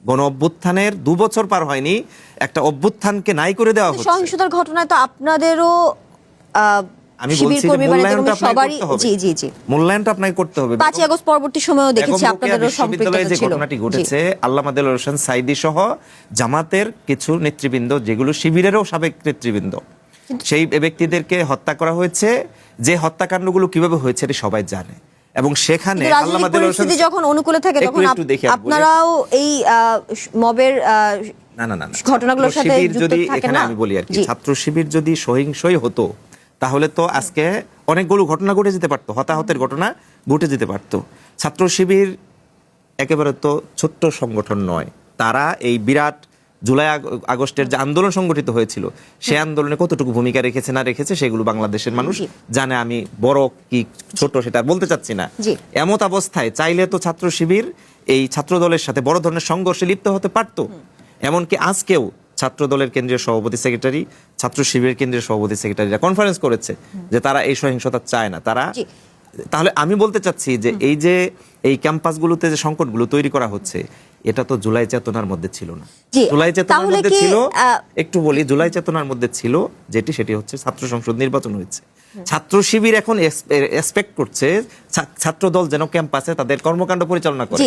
গণ অভ্যুত্থানের 2 বছর পার হয়নি, একটা অভ্যুত্থানকে নাই করে দেওয়া হচ্ছে। সহিংসতার ঘটনায় তো আপনাদেরও আমি বলছি যে মূল্যায়নটা আপনাকে করতে হবে। জি জি জি, মূল্যায়নটা আপনাকে করতে হবে। 5 আগস্ট পরবর্তী সময়েও দেখেছি আপনাদেরও সম্পৃক্ততা যে ছিল। ঘটনাটি ঘটেছে, আল্লামা দেলোয়ার হোসেন সাঈদী সহ জামাতের কিছু নেতৃবৃন্দ, যেগুলো শিবিরেরও সাবেক নেতৃবৃন্দ, সেই ব্যক্তিদেরকে হত্যা করা হয়েছে। যে হত্যাকাণ্ডগুলো কিভাবে হয়েছে এটা সবাই জানে। এবং সেখানে আল্লামা দেলোয়ার হোসেন যখন অনুকূলে থাকে তখন আপনারাও এই মবের না ঘটনাগুলোর সাথে যুক্ত থাকেন না। আমি বলি আর কি, ছাত্র শিবির যদি সহিংসই হতো তাহলে তো আজকে অনেকগুলো ঘটনা ঘটে যেতে পারতো, হতাহতের ঘটনা ঘটে যেতে পারতো। ছাত্র শিবির একেবারে তো ছোট্ট সংগঠন নয়। তারা এই বিরাট জুলাই আগস্টের যে আন্দোলন সংগঠিত হয়েছিল, সেই আন্দোলনে কতটুকু ভূমিকা রেখেছে না রেখেছে সেগুলো বাংলাদেশের মানুষ জানে। আমি বড় কি ছোট সেটা বলতে চাচ্ছি না। এমত অবস্থায় চাইলে তো ছাত্র শিবির এই ছাত্র দলের সাথে বড় ধরনের সংঘর্ষে লিপ্ত হতে পারতো। এমনকি আজকেও ছাত্র দলের কেন্দ্রীয় সভাপতি সেক্রেটারি, ছাত্র শিবিরের কেন্দ্রীয় সভাপতি সেক্রেটারিরা কনফারেন্স করেছে যে তারা এই সহিংসতা চায় না। তারা তাহলে আমি বলতে চাচ্ছি যে এই ক্যাম্পাসগুলোতে যে সংকটগুলো তৈরি করা হচ্ছে, এটা তো জুলাই চেতনার মধ্যে ছিল না। জুলাই চেতনার মধ্যে ছিল, একটু বলি, জুলাই চেতনার মধ্যে ছিল সেটি হচ্ছে ছাত্র সংসদ নির্বাচন হয়েছে। ছাত্র শিবির এখন এক্সপেক্ট করছে ছাত্র দল যেন ক্যাম্পাসে তাদের কর্মকাণ্ড পরিচালনা করে।